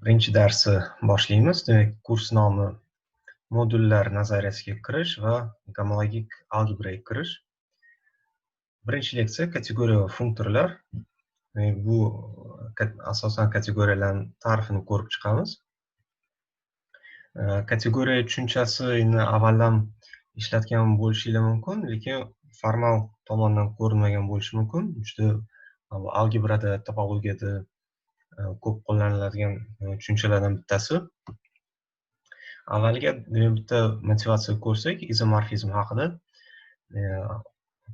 Birinchi darsni boshlaymiz. Demak, kurs nomi modullar nazariyasiga kirish va gomologik algebraga kirish. Birinchi leksiya kategoriya va funktorlar. Bu asosan kategoriyalarning ta'rifini ko'rib chiqamiz. Kategoriya tushunchasini avvaldan ishlatgan bo'lishingiz mumkin, lekin formal tomondan ko'rinmagan bo'lishi mumkin. Juda algebrada, topologiyada ko'p qo'llaniladigan tushunchalardan bittasi. Avvaliga bitta motivatsiya ko'rsak, izomorfizm haqida,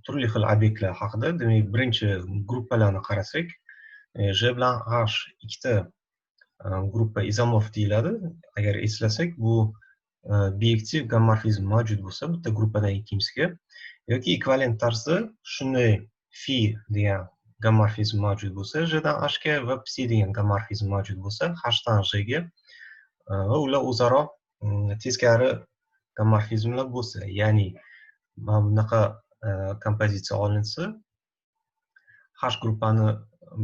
turli xil obyektlar haqida. Demak, birinchi gruppalarni qarasak, J bilan H ikkita gruppa izomorf deyiladi. Agar eslasak, bu biyektiv gommorfizm mavjud bo'lsa, bitta gruppadan ikkinchisiga yoki ekvivalent tarzda shunday phi degan gommorfizm mavjud bo'lsa, J dan H ga va psi degan gommorfizm mavjud bo'lsa, H dan J ga va ular o'zaro teskari gommorfizmlar bo'lsa, ya'ni mana bunaqa kompozitsiya olinsa, H gruppani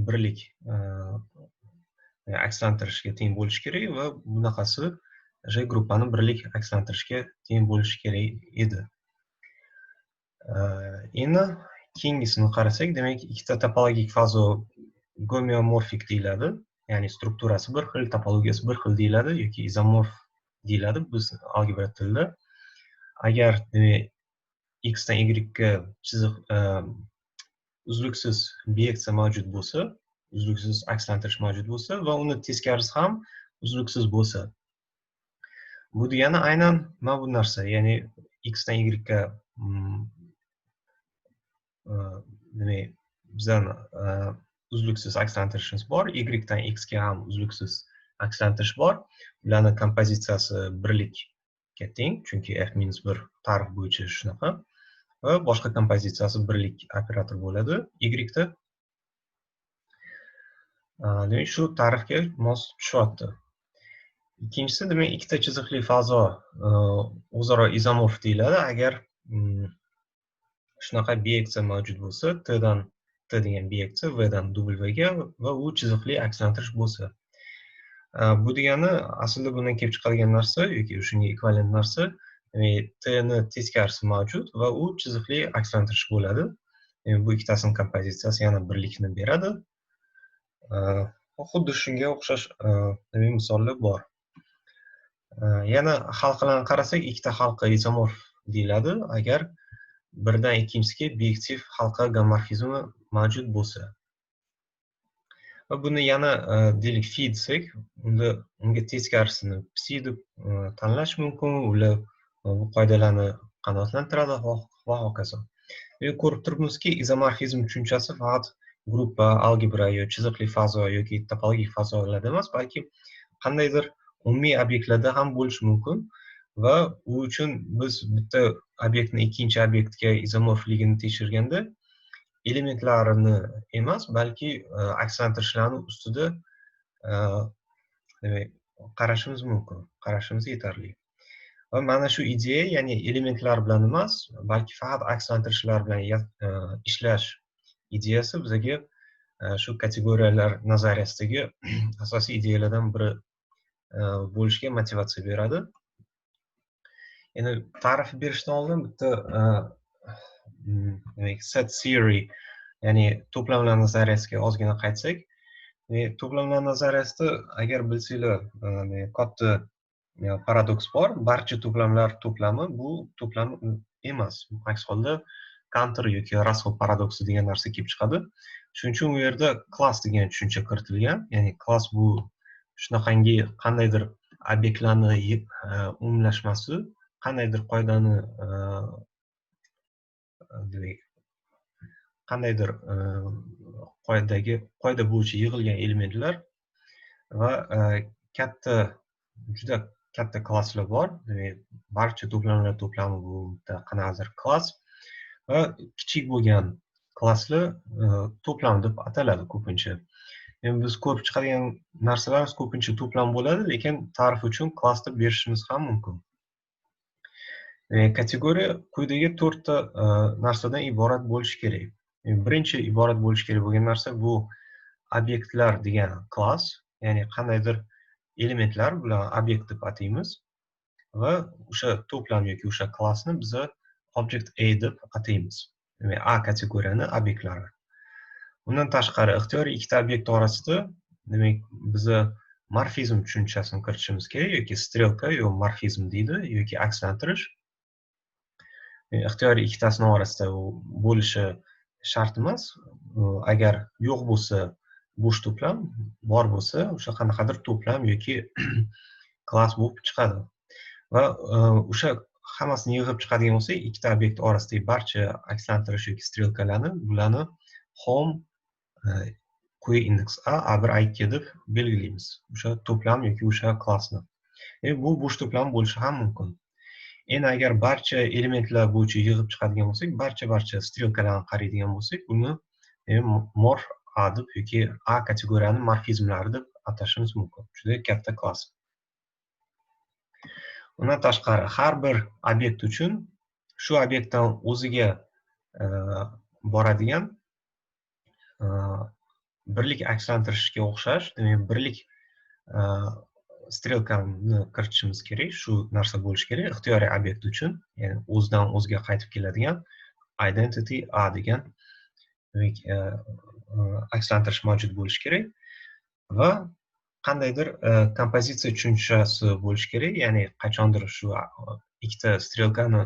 birlik akslantirishga teng bo'lishi kerak va bunaqasi J gruppani birlik akslantirishga teng bo'lishi kerak edi. Endi keyingisini qarasak, demak, ikkita topologik fazo gomeomorfik deyiladi, ya'ni strukturasi bir xil, topologiyasi bir xil deyiladi yoki izomorf deyiladi biz algebra tilida. Agar x dan y ga chiziq uzluksiz biyektsiya mavjud bo'lsa, uzluksiz akslantirish mavjud bo'lsa va uni teskarisi ham uzluksiz bo'lsa, bu degani aynan mana bu narsa, ya'ni x dan y ga bizdan uzluksiz akslantirishimiz bor, y dan x ga ham uzluksiz akslantirish bor. Ularning kompozitsiyasi birlikka teng, chunki f-1 ta'rif bo'yicha shunaqa. Va boshqa kompozitsiyasi birlik operator bo'ladi y da. Demak, shu ta'rifga mos tushyapti. Ikkinchisi, demak, ikkita chiziqli fazo o'zaro izomorf deyiladi agar shunaqa biyektsiya mavjud bo'lsa, t degan biyektsiya v dan w ga va u chiziqli akslantirish bo'lsa. Bu degani aslida bundan kelib chiqadigan narsa yoki shunga ekvivalent narsa, t ni teskarisi mavjud va u chiziqli akslantirish bo'ladi. Bu ikkitasining kompozitsiyasi yana birlikni beradi. Xuddi shunga o'xshash misollar bor. Yana halqalarni qarasak, ikkita halqa izomorf deyiladi agar birdan ikkinchisiga biyektiv halqa gommorfizmi mavjud bo'lsa. Va buni yana deylik phi desak, unda unga teskarisini psi deb tanlash mumkin, ular bu qoidalarni qanoatlantiradi va hokazo. Ko'rib turibmizki, izomorfizm tushunchasi faqat gruppa, algebra yoki chiziqli fazo yoki topologik fazolarda emas, balki qandaydir umumiy obyektlarda ham bo'lishi mumkin va u uchun biz bitta obyektni ikkinchi obyektga izomorfligini tekshirganda elementlarini emas, balki akslantirishlarni ustida qarashimiz mumkin, qarashimiz yetarli. Va mana shu ideya, ya'ni elementlar bilan emas, balki faqat akslantirishlar bilan ishlash ideyasi bizga shu kategoriyalar nazariyasidagi asosiy ideyalardan biri bo'lishiga motivatsiya beradi. Endi ta'rif berishdan oldin bitta set theory, ya'ni to'plamlar nazariyasiga ozgina qaytsak, to'plamlar nazariyasida agar bilsanglar, katta paradoks bor. Barcha to'plamlar to'plami bu to'plam emas. Aks holda Cantor yoki Russell paradoksi degan narsa kelib chiqadi. Shuning uchun u yerda klass degan tushuncha kiritilgan. Ya'ni klass bu shunaqangi qandaydir obyektlarni umumlashmasi, qandaydir qoidani qandaydir qoida bo'yicha yig'ilgan elementlar va juda katta klasslar bor. Barcha to'plamlar to'plami bu qanaqadir klass va kichik bo'lgan klasslar to'plam deb ataladi ko'pincha. Endi biz ko'rib chiqadigan narsalarimiz ko'pincha to'plam bo'ladi, lekin ta'rif uchun klass deb berishimiz ham mumkin. Kategoriya quyidagi 4 ta narsadan iborat bo'lishi kerak. Birinchi iborat bo'lishi kerak bo'lgan narsa bu obyektlar degan klass, ya'ni qandaydir elementlar, bular obyekt deb ataymiz va o'sha to'plam yoki o'sha klassni biz object A deb ataymiz. Demak, A kategoriyani obyektlari. Undan tashqari ixtiyoriy ikkita obyekt orasida demak biz morfizm tushunchasini kiritishimiz kerak yoki strelka yoki morfizm deydi yoki akslantirish. Ixtiyoriy ikkitasini orasida u bo'lishi shart emas. Agar yo'q bo'lsa bo'sh to'plam, bor bo'lsa o'sha qanaqadir to'plam yoki klass bo'lib chiqadi. Va o'sha hammasini yig'ib chiqadigan bo'lsak, ikkita obyekt orasidagi barcha akslantirish yoki strelkalarni bularni home query index A1 A2 deb belgilaymiz. O'sha to'plam yoki o'sha klassni. Bu bo'sh to'plam bo'lishi ham mumkin. Endi agar barcha elementlar bo'yicha yig'ib chiqadigan bo'lsak, barcha strelkalarni qaraydigan bo'lsak, uni morf A deb yoki A kategoriyani morfizmlari deb atashimiz mumkin. Juda katta klass. Undan tashqari har bir obyekt uchun shu obyektdan o'ziga boradigan birlik akslantirishga o'xshash, demak birlik strelkani kiritishimiz kerak. Shu narsa bo'lishi kerak ixtiyoriy obyekt uchun, ya'ni o'zidan o'ziga qaytib keladigan identity A degan demak akslantirish mavjud bo'lishi kerak va qandaydir kompozitsiya tushunchasi bo'lishi kerak, ya'ni qachondir shu ikkita strelkani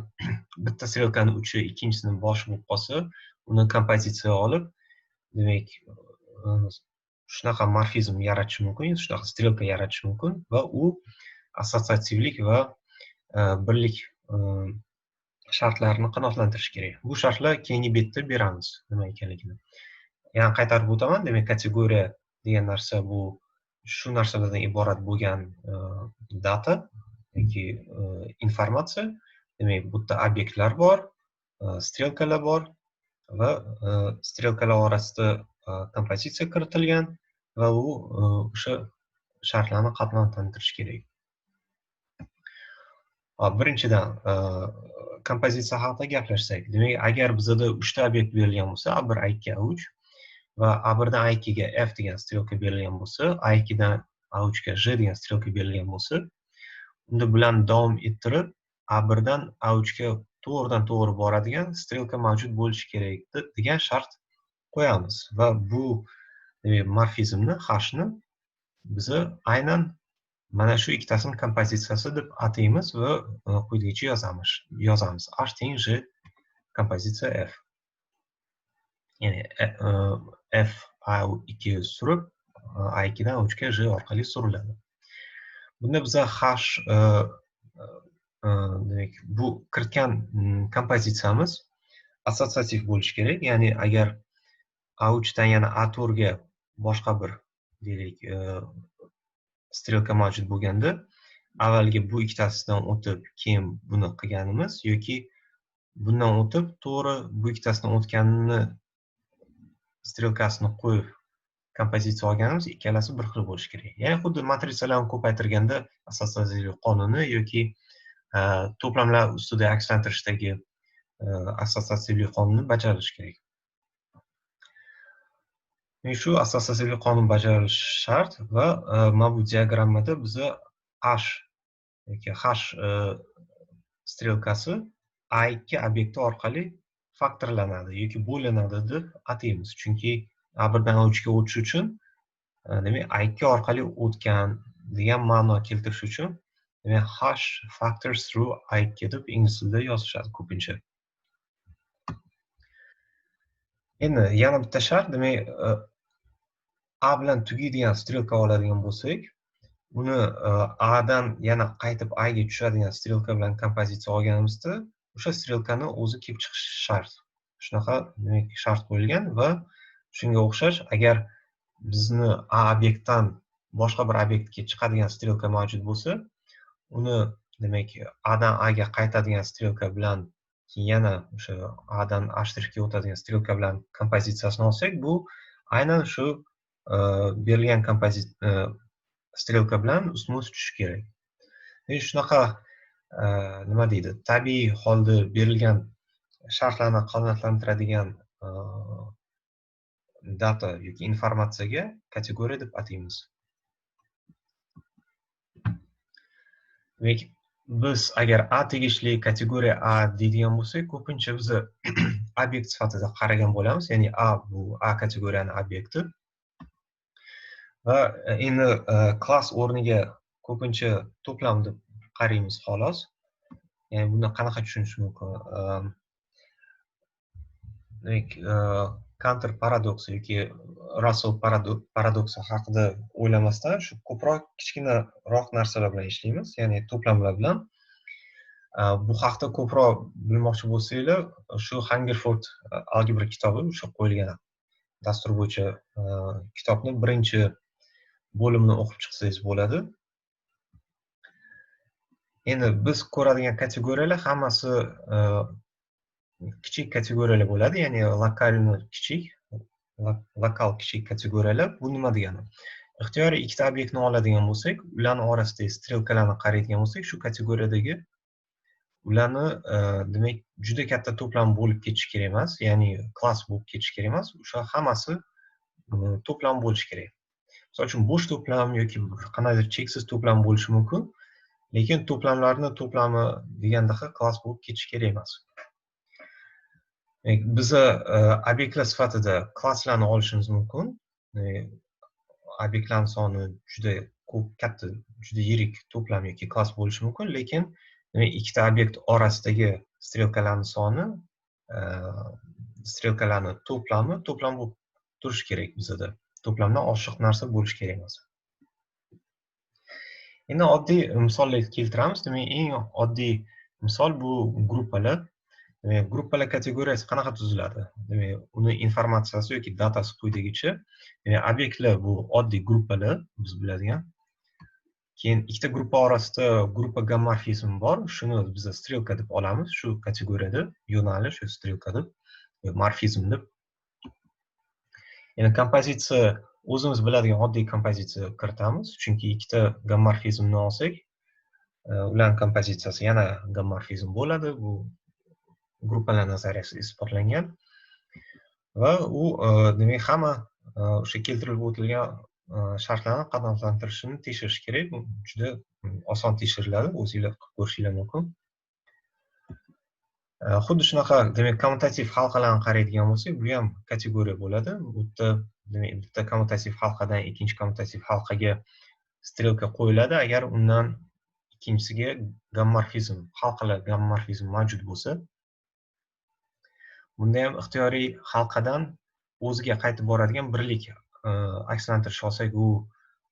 bitta strelkani uchi ikkinchisini boshi bo'lib qolsa, uni kompozitsiya olib, demak shunaqa morfizm yaratish mumkin, shunaqa strelka yaratish mumkin va u assotsiativlik va birlik shartlarini qanoatlantirishi kerak. Bu shartlar keyingi betda beramiz nima ekanligini. Yana qaytarib o'taman, demak kategoriya degan narsa bu shu narsalardan iborat bo'lgan data yoki informatsiya. Demak, bu yerda obyektlar bor, strelkalar bor va strelkalar orasida kompozitsiya kiritilgan va u o'sha shartlarni qanoatlantirishi kerak. Birinchidan kompozitsiya haqida gaplashsak, demak, agar bizda 3 ta obyekt berilgan bo'lsa, A1, A2, A3 va A1 dan A2 ga F degan strelka berilgan bo'lsa, A2 dan A3 ga J degan strelka berilgan bo'lsa, unda bularni davom ettirib A1 dan A3 ga to'g'ridan to'g'ri boradigan strelka mavjud bo'lishi kerak degan shart qo'yamiz va bu morfizmni hashni biz aynan mana shu ikkitasini kompozitsiyasi deb ataymiz va quyidagicha yozamiz. H teng J kompozitsiya F. Ya'ni F A2 surib, A2 dan A3 ga J orqali suriladi. Bunda biza hash demak, bu kiritgan kompozitsiyamiz assotsiativ bo'lishi kerak. Ya'ni agar A3 dan yana A4 ga boshqa bir deylik strelka mavjud bo'lganda, avvalgi bu ikkitasidan o'tib, keyin buni qilganimiz yoki bundan o'tib, to'g'ri bu ikkitasidan o'tganini strelkasini qo'yib kompozitsiya olganimiz, ikkalasi bir xil bo'lishi kerak. Ya'ni xuddi matrisalarni ko'paytirganda assotsiativlik qonuni yoki to'plamlar ustida akslantirishdagi assotsiativlik qonuni bajarilishi kerak. Shu assotsiativlik qonuni bajarilishi shart va mana bu diagrammada biza H yoki H strelkasi A2 obyekti orqali faktorlanadi yoki bo'linadi deb ataymiz. Chunki A1 dan A3 ga o'tish uchun, demak A2 orqali o'tgan degan ma'no keltirish uchun, demak hash factors through A2 deb ingliz tilida yozishadi ko'pincha. Endi yana bitta shart, demak A bilan tugaydigan strelka oladigan bo'lsak, uni A dan yana qaytib A ga tushadigan strelka bilan kompozitsiya olganimizda, o'sha strelkani o'zi kelib chiqishi shart. Shunaqa demak shart qo'yilgan va shunga o'xshash, agar bizni A obyektdan boshqa bir obyektga chiqadigan strelka mavjud bo'lsa, uni demak A dan A ga qaytadigan strelka bilan keyin yana o'sha A dan A' ga o'tadigan strelka bilan kompozitsiyasini olsak, bu aynan shu berilgan strelka bilan ustma-ust tushishi kerak. Shunaqa nima deydi, tabiiy holda berilgan shartlarni qanoatlantiradigan data yoki informatsiyaga kategoriya deb ataymiz. Demak, biz agar A tegishli kategoriya A deydigan bo'lsak, ko'pincha biz obyekt sifatida qaragan bo'lamiz, ya'ni A bu A kategoriyani obyekti. Va endi klass o'rniga ko'pincha to'plam deb qaraymiz xolos. Ya'ni buni qanaqa tushunish mumkin? Demak, Cantor paradoksi yoki Russell paradoksi haqida o'ylamasdan shu ko'proq kichkinaroq narsalar bilan ishlaymiz, ya'ni to'plamlar bilan. Bu haqda ko'proq bilmoqchi bo'lsanglar, shu Hungerford algebra kitobi, o'sha qo'yilgan dastur bo'yicha kitobni birinchi bo'limini o'qib chiqsangiz bo'ladi. Endi biz ko'radigan kategoriyalar hammasi kichik kategoriyalar bo'ladi, ya'ni lokal kichik kategoriyalar. Bu nima degani? Ixtiyoriy ikkita obyektni oladigan bo'lsak, ularning orasidagi strelkalarni qaraydigan bo'lsak, shu kategoriyadagi ularni demak juda katta to'plam bo'lib ketishi kerak emas, ya'ni klass bo'lib ketishi kerak emas, o'sha hammasi to'plam bo'lishi kerak. Misol uchun bo'sh to'plam yoki qanaqadir cheksiz to'plam bo'lishi mumkin, lekin to'plamlarni to'plami degandaqa klass bo'lib ketishi kerak emas. Biz obyektlar sifatida klasslarni olishimiz mumkin. Obyektlar soni juda ko'p, katta, juda yirik to'plam yoki klass bo'lishi mumkin, lekin ikkita obyekt orasidagi strelkalarning soni, strelkalarning to'plami to'plam bo'lib turishi kerak bizda. To'plamdan oshiq narsa bo'lishi kerak emas. Endi oddiy misollar keltiramiz. Demak, eng oddiy misol bu gruppalar. Demak, gruppalar kategoriyasi qanaqa tuziladi? Demak, uni informatsiyasi yoki datasi quyidagicha. Demak, obyektlar bu oddiy gruppalar, biz biladigan. Keyin ikkita gruppa orasida gruppa gammorfizmi bor. Shuni biz strelka deb olamiz, shu kategoriyada yo'nalish, shu strelka deb, morfizm deb. Endi kompozitsiya o'zimiz biladigan oddiy kompozitsiya kiritamiz, chunki ikkita gammorfizmni olsak, ularning kompozitsiyasi yana gammorfizm bo'ladi. Bu gruppalar nazariyasi isbotlangan va u demak hamma o'sha keltirib o'tilgan shartlarni qanoatlantirishini tekshirish kerak. Bu juda oson tekshiriladi, o'zingizlar qilib ko'rishingiz mumkin. Xuddi shunaqa, demak, kommutativ halqalarni qaraydigan bo'lsak, bu ham kategoriya bo'ladi. Bu yerda demak, bitta kommutativ halqadan ikkinchi kommutativ halqaga strelka qo'yiladi agar undan ikkinchisiga gammorfizm, halqalar gammorfizm mavjud bo'lsa. Bunda ham ixtiyoriy halqadan o'ziga qaytib boradigan birlik akslantirish olsak, u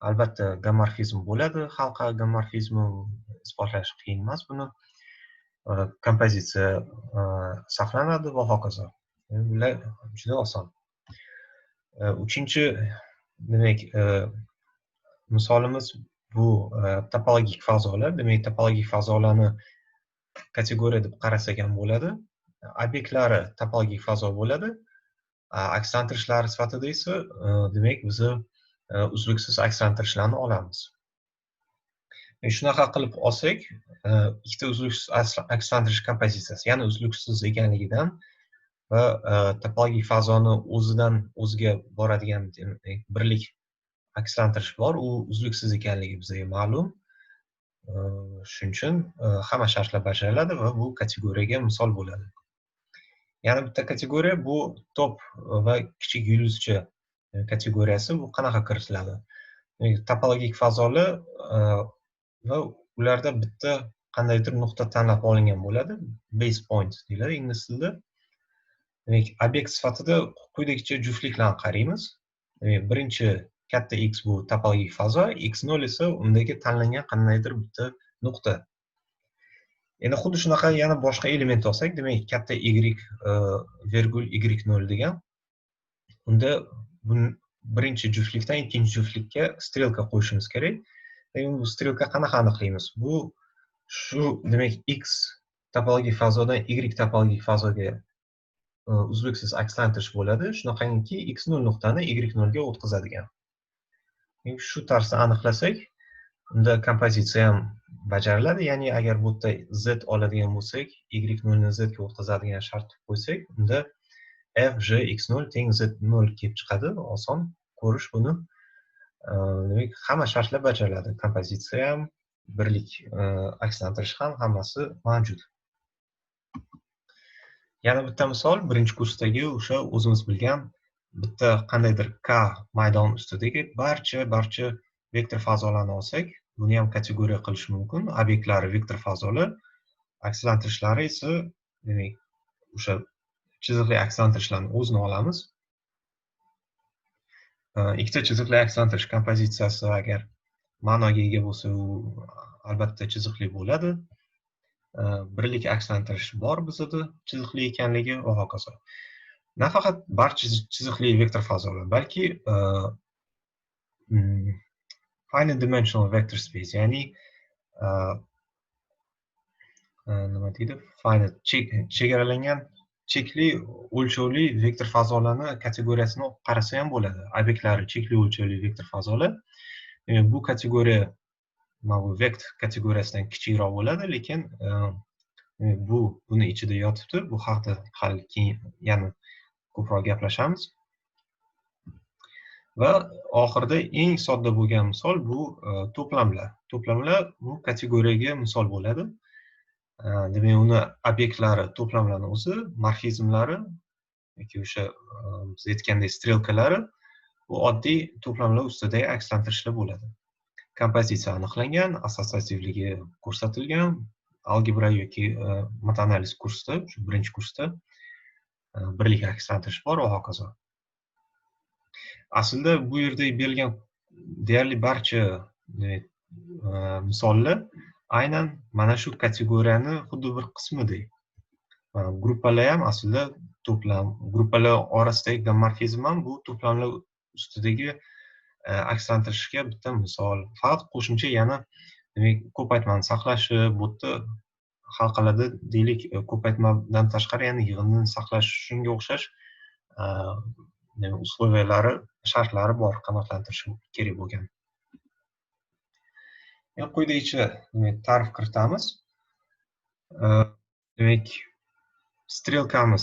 albatta gammorfizm bo'ladi. Halqa gammorfizmi isbotlash qiyin emas buni. Kompozitsiya saqlanadi va hokazo. Bular juda oson. Uchinchi demak misolimiz bu topologik fazolar. Demak, topologik fazolarni kategoriya deb qarasak ham bo'ladi. Obyektlari topologik fazo bo'ladi. Akslantirishlar sifatida esa demak biz uzluksiz akslantirishlarni olamiz. Shunaqa qilib olsak, ikkita uzluksiz akslantirish kompozitsiyasi, ya'ni uzluksiz ekanligidan va topologik fazoni o'zidan o'ziga boradigan birlik akslantirish bor, u uzluksiz ekanligi bizga ma'lum. Shuning uchun hamma shartlar bajariladi va bu kategoriyaga misol bo'ladi. Yana bitta kategoriya bu top va kichik yulduzcha kategoriyasi. Bu qanaqa kiritiladi? Topologik fazolar va ularda bitta qandaydir nuqta tanlab olingan bo'ladi. Base point deyiladi ingliz tilida. Demak, obyekt sifatida quyidagicha juftliklarni qaraymiz. Birinchi katta X bu topologik fazo, X0 esa undagi tanlangan qandaydir bitta nuqta. Endi xuddi shunaqa yana boshqa element olsak, demak, katta Y virgul Y0 degan. Unda birinchi juftlikdan ikkinchi juftlikka strelka qo'yishimiz kerak. Bu strelka qanaqa aniqlaymiz? Bu shu demak X topologik fazodan Y topologik fazoga uzluksiz akslantirish bo'ladi. Shunaqangi X0 nuqtani Y0 ga o'tkazadigan. Shu tarzda aniqlasak, unda kompozitsiya ham bajariladi. Ya'ni agar bu yerda Z oladigan bo'lsak, Y0 ni Z ga o'tkazadigan shart qo'ysak, unda f j x0 teng z0 kelib chiqadi. Oson ko'rish buni. Demak, hamma shartlar bajariladi. Kompozitsiya ham, birlik akslantirish ham hammasi mavjud. Yana bitta misol, birinchi kursdagi o'sha o'zimiz bilgan bitta qandaydir K maydon ustidagi barcha vektor fazolarni olsak, buni ham kategoriya qilish mumkin. Obyektlari vektor fazoli, akslantirishlari esa, demak, o'sha chiziqli akslantirishlarni o'zini olamiz. Ikkita chiziqli akslantirish kompozitsiyasi agar ma'noga ega bo'lsa, u albatta chiziqli bo'ladi. Birlik akslantirish bor bizda chiziqli ekanligi va hokazo. Nafaqat barcha chiziqli vektor fazolar, balki finite dimensional vector space, ya'ni nima deydi? Finite chegaralangan chekli o'lchovli vektor fazolarni kategoriyasini qarasa ham bo'ladi. Obyektlari chekli o'lchovli vektor fazolar. Bu kategoriya bu vektor kategoriyasidan kichikroq bo'ladi, lekin buni ichida yotibdi. Bu haqida hali keyin yana ko'proq gaplashamiz. Va oxirida eng sodda bo'lgan misol bu to'plamlar. To'plamlar bu kategoriyaga misol bo'ladi. Demak, uni obyektlari to'plamlarni o'zi, morfizmlari yoki o'sha biz aytgandek strelkalari bu oddiy to'plamlar ustidagi akslantirishlar bo'ladi. Kompozitsiya aniqlangan, assosiativligi ko'rsatilgan, algebra yoki metaanaliz kursida, shu birinchi kursda birlik akslantirish bor va hokazo. Aslida bu yerda berilgan deyarli barcha misollar aynan mana shu kategoriyani xuddi bir qismidek. Gruppalar ham aslida to'plam, gruppalar orasidagi gommorfizm ham bu to'plamlar ustidagi akslantirishga bitta misol. Faqat qo'shimcha yana demak ko'paytmani saqlashi, bu yerda hal qiladi deylik, ko'paytmadan tashqari yana yig'inni saqlash, shunga o'xshash usloviyalari, shartlari bor qanotlantirish kerak bo'lgan. Quyidagicha ta'rif kiritamiz. Demak, strelkamiz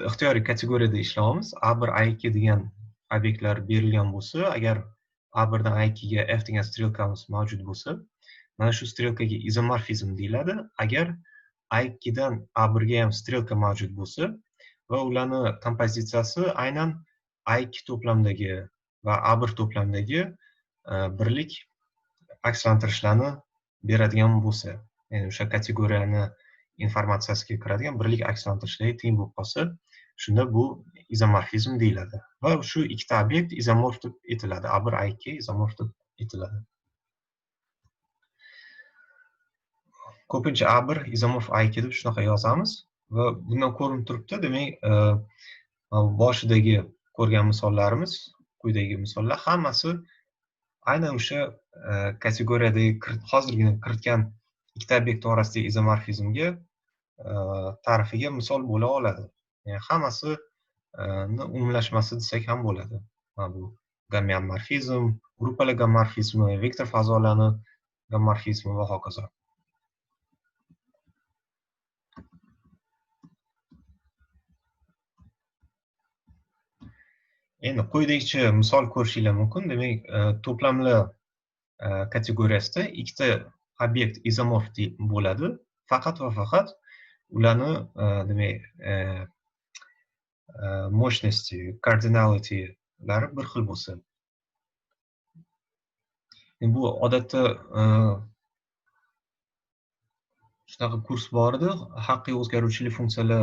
ixtiyoriy kategoriyada ishlaymiz. A1, A2 degan obyektlar berilgan bo'lsa, agar A1 dan A2 ga F degan strelkamiz mavjud bo'lsa, mana shu strelkaga izomorfizm deyiladi. Agar A2 dan A1 ga ham strelka mavjud bo'lsa va ularni kompozitsiyasi aynan A2 to'plamdagi va A1 to'plamdagi birlik akslantirishlarni beradigan bo'lsa, ya'ni o'sha kategoriyani informatsiyasiga kiradigan birlik akslantirishlarga teng bo'lib qolsa, shunda bu izomorfizm deyiladi. Va shu ikkita obyekt izomorf deb aytiladi. A1, A2 izomorf deb aytiladi. Ko'pincha A1 izomorf A2 deb shunaqa yozamiz va bundan ko'rinib turibdi, demak, boshidagi ko'rgan misollarimiz, quyidagi misollar hammasi aynan o'sha kategoriyadagi hozirgina kiritgan ikkita obyekt orasidagi izomorfizmga ta'rifiga misol bo'la oladi. Ya'ni hammasini umumlashmasi desak ham bo'ladi. Bu gommorfizm, gruppalar gommorfizmi, vektor fazolarni gommorfizmi va hokazo. Endi quyidagicha misol ko'rishinglar mumkin. Demak, to'plamlar kategoriyasida ikkita obyekt izomorf bo'ladi. Faqat va faqat ularni demak mощности, cardinalitylari bir xil bo'lsa. Bu odatda shunaqa kurs bor edi, haqiqiy o'zgaruvchilik funksiyalar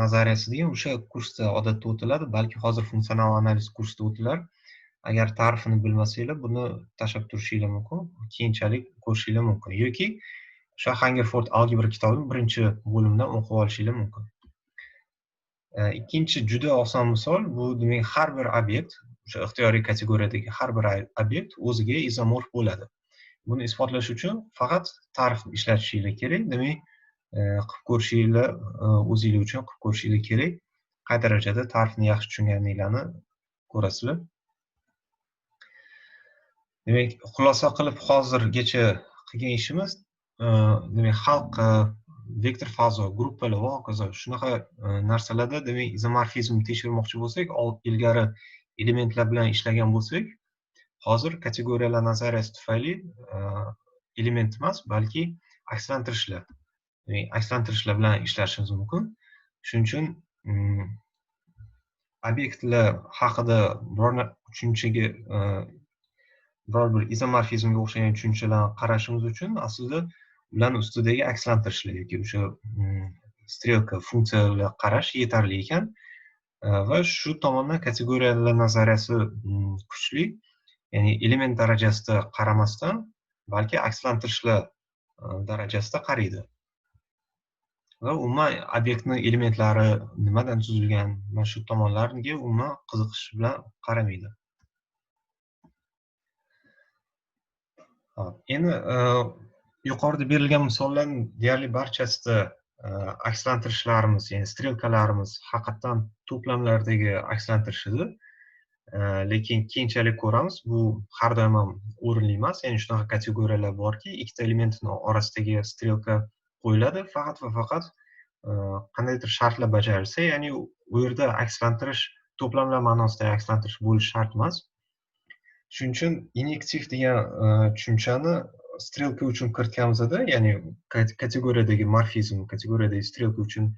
nazariyasi degan o'sha kursda odatda o'tiladi, balki hozir funksional analiz kursida o'tilar. Agar ta'rifini bilmasanglar, buni tashlab turishinglar mumkin, keyinchalik ko'rishinglar mumkin yoki o'sha Hungerford algebra kitobining birinchi bo'limidan o'qib olishinglar mumkin. Ikkinchi juda oson misol, bu demak har bir obyekt, o'sha ixtiyoriy kategoriyadagi har bir obyekt o'ziga izomorf bo'ladi. Buni isbotlash uchun faqat ta'rifni ishlatishinglar kerak. Demak, qilib ko'rishinglar, o'zinglar uchun qilib ko'rishinglar kerak. Qay darajada ta'rifni yaxshi tushunganinglarni ko'rasizlar. Demak, xulosa qilib hozirgacha qilgan ishimiz, demak, halqa, vektor fazo, gruppalar va hokazo shunaqa narsalarda demak izomorfizmni tekshirmoqchi bo'lsak, ilgari elementlar bilan ishlagan bo'lsak, hozir kategoriyalar nazariyasi tufayli element emas, balki akslantirishlar. Akslantirishlar bilan ishlashimiz mumkin. Shuning uchun obyektlar haqida tushunchaga biror bir izomorfizmga o'xshagan tushunchalarni qarashimiz uchun aslida ularni ustidagi akslantirishlar yoki o'sha strelka funksiyalar qarash yetarli ekan va shu tomondan kategoriyalar nazariyasi kuchli, ya'ni element darajasida qaramasdan balki akslantirishlar darajasida qaraydi va umuman obyektni elementlari nimadan tuzilgan, mana shu tomonlarga umuman qiziqish bilan qaramaydi. Endi yuqorida berilgan misollarning deyarli barchasida akslantirishlarimiz, ya'ni strelkalarimiz haqiqatan to'plamlardagi akslantirishidir. Lekin keyinchalik ko'ramiz, bu har doim ham o'rinli emas. Ya'ni shunaqa kategoriyalar borki, ikkita elementning orasidagi strelka qo'yiladi faqat va faqat qandaydir shartlar bajarilsa, ya'ni u yerda akslantirish to'plamlar ma'nosidagi akslantirish bo'lishi shart emas. Shuning uchun inyektiv degan tushunchani strelka uchun kiritganimizda, ya'ni kategoriyadagi morfizm, kategoriyadagi strelka uchun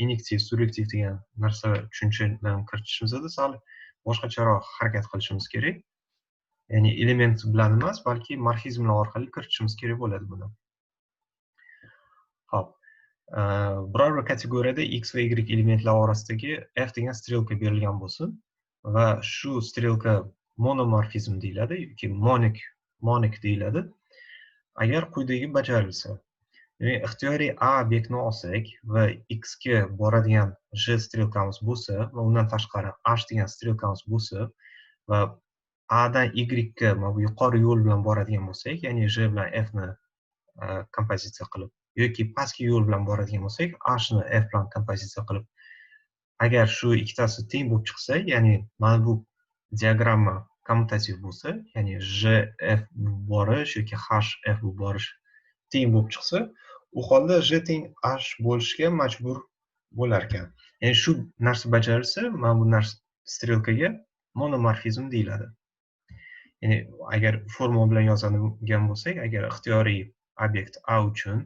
inyektiv, suryektiv degan narsa tushunchalarni kiritishimizda sal boshqacharoq harakat qilishimiz kerak. Ya'ni element bilan emas, balki morfizmlar orqali kiritishimiz kerak bo'ladi buni. Xo'p, biror bir kategoriyada x va y elementlar orasidagi f degan strelka berilgan bo'lsa va shu strelka monomorfizm deyiladi yoki monik deyiladi. Agar quyidagi bajarilsa, ya'ni ixtiyoriy a obyektni olsak va x ga boradigan j strelkamiz bo'lsa va undan tashqari h degan strelkamiz bo'lsa va a dan y ga mana bu yuqori yo'l bilan boradigan bo'lsak, ya'ni j bilan f ni kompozitsiya qilib yoki pastki yo'l bilan boradigan bo'lsak, h ni f bilan kompozitsiya qilib, agar shu ikkitasi teng bo'lib chiqsa, ya'ni mana bu diagramma kommutativ bo'lsa, ya'ni j f borish yoki h f borish teng bo'lib chiqsa, u holda j teng h bo'lishga majbur bo'lar ekan. Ya'ni shu narsa bajarilsa, mana bu narsa strelkaga monomorfizm deyiladi. Ya'ni agar formula bilan yozadigan bo'lsak, agar ixtiyoriy obyekt a uchun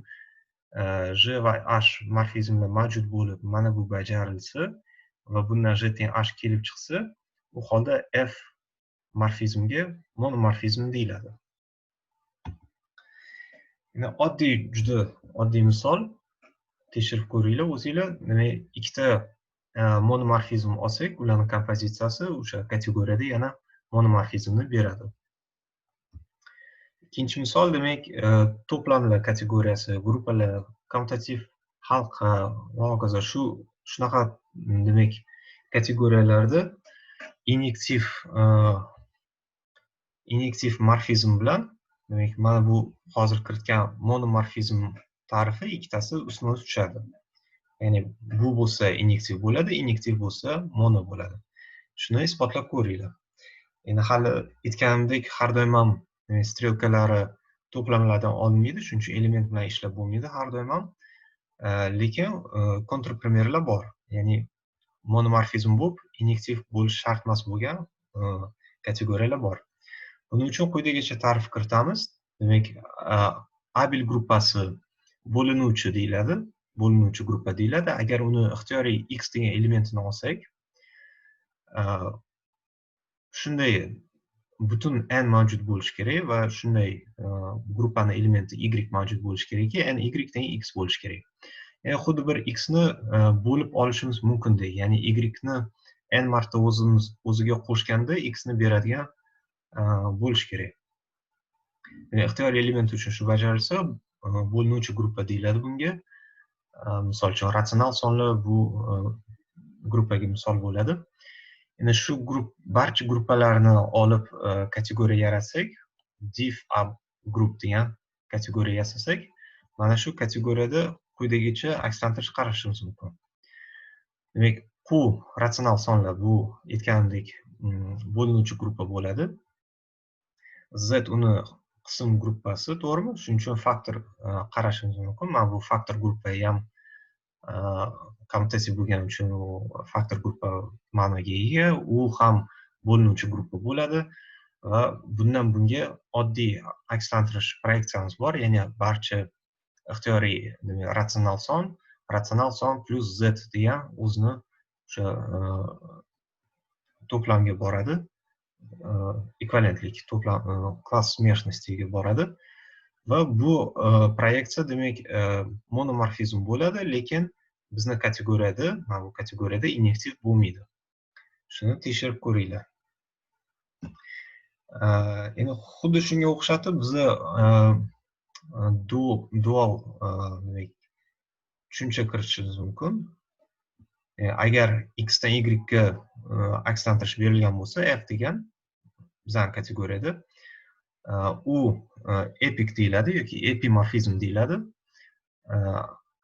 j va h morfizmlar mavjud bo'lib, mana bu bajarilsa va bundan j teng h kelib chiqsa, u holda f morfizmga monomorfizm deyiladi. Juda oddiy misol tekshirib ko'ringlar o'zinglar. Ikkita monomorfizm olsak, ularning kompozitsiyasi o'sha kategoriyada yana monomorfizmni beradi. Ikkinchi misol, demak, to'plamlar kategoriyasi, gruppalar, kommutativ halqa va hokazo shunaqa demak kategoriyalarda inyektiv morfizm bilan, demak, mana bu hozir kiritgan monomorfizm ta'rifi ikkitasi ustma-ust tushadi. Ya'ni bu bo'lsa inyektiv bo'ladi, inyektiv bo'lsa mono bo'ladi. Shuni isbotlab ko'ringlar. Endi hali aytganimdek, har doim ham strelkalari to'plamlardan olinmaydi, shuning uchun element bilan ishlab bo'lmaydi har doim ham. Lekin kontrprimerlar bor. Ya'ni monomorfizm bo'lib, inyektiv bo'lish shart emas bo'lgan kategoriyalar bor. Buning uchun quyidagicha ta'rif kiritamiz. Demak, abil gruppasi bo'linuvchi deyiladi, bo'linuvchi gruppa deyiladi. Agar uni ixtiyoriy x degan elementini olsak, shunday butun n mavjud bo'lishi kerak va shunday gruppani elementi y mavjud bo'lishi kerakki, n y teng x bo'lishi kerak. Ya'ni xuddi bir x ni bo'lib olishimiz mumkindek, ya'ni y ni n marta o'ziga qo'shganda x ni beradigan bo'lishi kerak. Ya'ni ixtiyoriy element uchun shu bajarilsa, bo'linuvchi gruppa deyiladi bunga. Misol uchun, ratsional sonlar bu gruppaga misol bo'ladi. Endi shu barcha gruppalarni olib kategoriya yaratsak, div ab group degan kategoriya yasasak, mana shu kategoriyada quyidagicha akslantirish qarashimiz mumkin. Demak, bu ratsional sonlar, bu aytganimdek bo'linuvchi gruppa bo'ladi. Z uni qism gruppasi, to'g'rimi? Shuning uchun faktor qarashimiz mumkin. Mana bu faktor gruppa ham kommutativ bo'lgani uchun u faktor gruppa ma'noga ega, u ham bo'linuvchi gruppa bo'ladi. va bundan bunga oddiy akslantirish proyeksiyamiz bor, ya'ni barcha ixtiyoriy ratsional son plus z degan o'zini o'sha to'plamga boradi, ekvivalentlik to'plam klass смешностиga boradi va bu proyeksiya demak monomorfizm bo'ladi, lekin bizni kategoriyada, mana bu kategoriyada inektiv bo'lmaydi. Shuni tekshirib ko'ringlar. Endi xuddi shunga o'xshatib biza dual demak tushuncha kiritishimiz mumkin. Agar x dan y ga akslantirish berilgan bo'lsa, f degan bizning kategoriyada u epik deyiladi yoki epimorfizm deyiladi.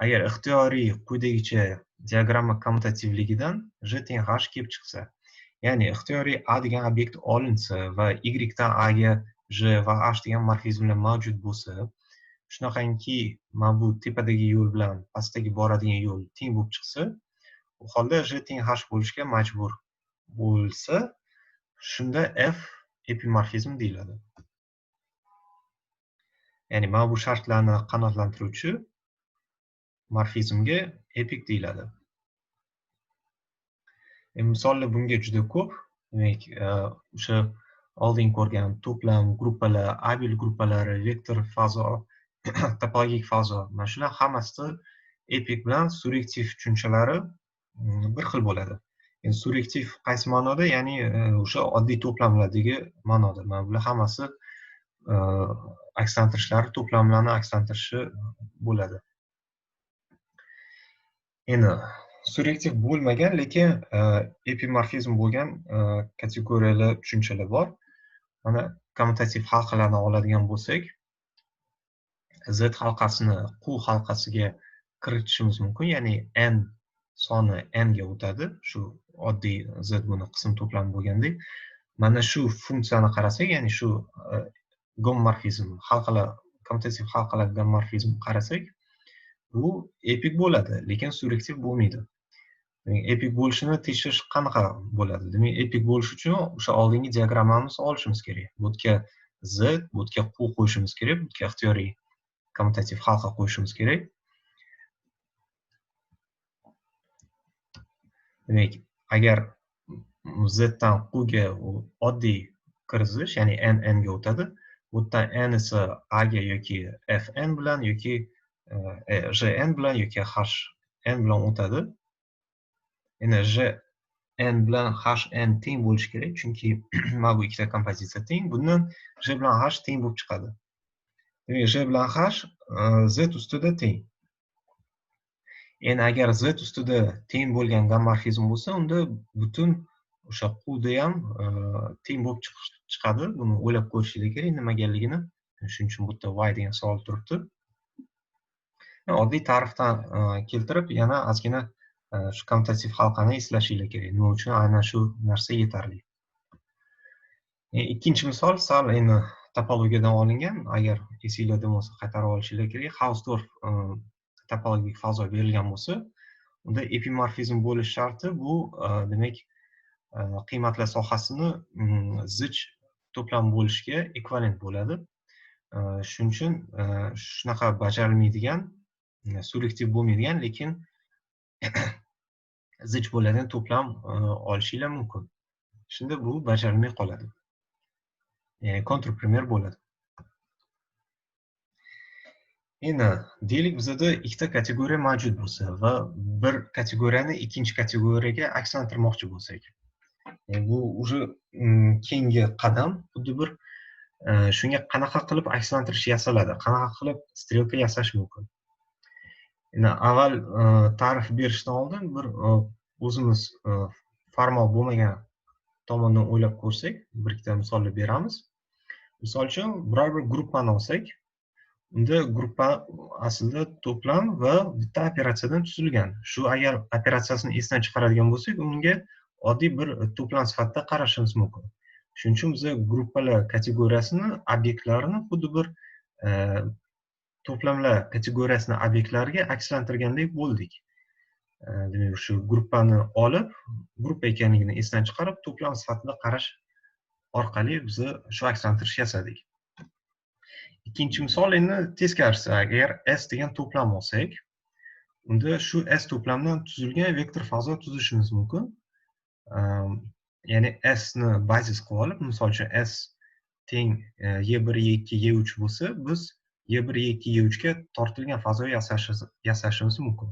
Agar ixtiyoriy quyidagicha diagramma kommutativligidan j teng h kelib chiqsa, ya'ni ixtiyoriy a degan obyekt olinsa va y dan a ga j va h degan morfizmlar mavjud bo'lsa, shunaqangi mana bu tepadagi yo'l bilan pastdagi boradigan yo'l teng bo'lib chiqsa, u holda j teng h bo'lishga majbur bo'lsa, shunda f epimorfizm deyiladi. Ya'ni mana bu shartlarni qanoatlantiruvchi morfizmga epik deyiladi. Misollar bunga juda ko'p. Demak, o'sha oldin ko'rgan to'plam, gruppalar, abil gruppalari, vektor fazo, topologik fazo, mana shular hammasida epik bilan suryektiv tushunchalari bir xil bo'ladi. Endi suryektiv qaysi ma'noda? Ya'ni o'sha oddiy to'plamlardagi ma'noda. Mana bular hammasi akslantirishlari to'plamlarni akslantirishi bo'ladi. Endi suryektiv bo'lmagan, lekin epimorfizm bo'lgan kategoriyalar, tushunchalar bor. Mana kommutativ halqalarni oladigan bo'lsak, z halqasini q halqasiga kiritishimiz mumkin, ya'ni n soni n ga o'tadi. Shu oddiy z buni qism to'plami bo'lgandek. Mana shu funksiyani qarasak, ya'ni shu gomorfizm, halqalar, kommutativ halqalar gomorfizm qarasak, bu epik bo'ladi, lekin suryektiv bo'lmaydi. Epik bo'lishini tekshirish qanaqa bo'ladi? Demak, epik bo'lish uchun o'sha oldingi diagrammamizni olishimiz kerak. Bu yerga z, bu yerga q qo'yishimiz kerak, bu yerga ixtiyoriy kommutativ halqa qo'yishimiz kerak. Demak, agar z dan q ga oddiy kirizish, ya'ni n ga o'tadi. Bu yerdan n esa a ga yoki fn bilan yoki jn bilan yoki hn bilan o'tadi. Endi jn bilan hn teng bo'lishi kerak, chunki mana bu ikkita kompozitsiya teng. Bundan j bilan h teng bo'lib chiqadi. Demak, j bilan h z ustida teng. Endi agar z ustida teng bo'lgan gomorfizm bo'lsa, unda butun o'sha qda ham teng bo'lib chiqadi. Buni o'ylab ko'rishingiz kerak nimaganligini. Shuning uchun bu yerda y degan savol turibdi. Oddiy ta'rifdan keltirib, yana ozgina shu kommutativ halqani eslashingiz kerak. Nima uchun aynan shu narsa yetarli. Ikkinchi misol sal endi topologiyadan olingan. Agar esingizda bo'lsa qaytarib olishingiz kerak. Hausdorff topologik fazo berilgan bo'lsa, unda epimorfizm bo'lish sharti bu demak qiymatlar sohasini zich to'plam bo'lishiga ekvivalent bo'ladi. Shuning uchun shunaqa bajarilmaydigan, suryektiv bo'lmaydigan, lekin zich bo'ladigan to'plam olishinglar mumkin. Shunda bu bajarilmay qoladi. Ya'ni kontrprimer bo'ladi. Endi deylik bizda ikkita kategoriya mavjud bo'lsa va bir kategoriyani ikkinchi kategoriyaga akslantirmoqchi bo'lsak. Bu уже keyingi qadam, xuddi bir shunga qanaqa qilib akslantirish yasaladi, qanaqa qilib strelka yasash mumkin. Endi avval ta'rif berishdan oldin bir o'zimiz formal bo'lmagan tomondan o'ylab ko'rsak, bir ikkita misollar beramiz. Misol uchun, biror bir gruppani olsak, unda gruppa aslida to'plam va bitta operatsiyadan tuzilgan. Shu agar operatsiyasini esdan chiqaradigan bo'lsak, unga oddiy bir to'plam sifatida qarashimiz mumkin. Shuning uchun biz gruppalar kategoriyasini, obyektlarini xuddi bir to'plamlar kategoriyasini obyektlarga akslantirgandek bo'ldik. Demak, shu gruppani olib, gruppa ekanligini esdan chiqarib, to'plam sifatida qarash orqali biz shu akslantirish yasadik. Ikkinchi misol endi teskarisi, agar S degan to'plam olsak, unda shu S to'plamdan tuzilgan vektor fazo tuzishimiz mumkin. Ya'ni S ni bazis qilib olib, misol uchun S teng Y1, Y2, Y3 bo'lsa, biz Y1, Y2, Y3 ga tortilgan fazo yasashimiz mumkin.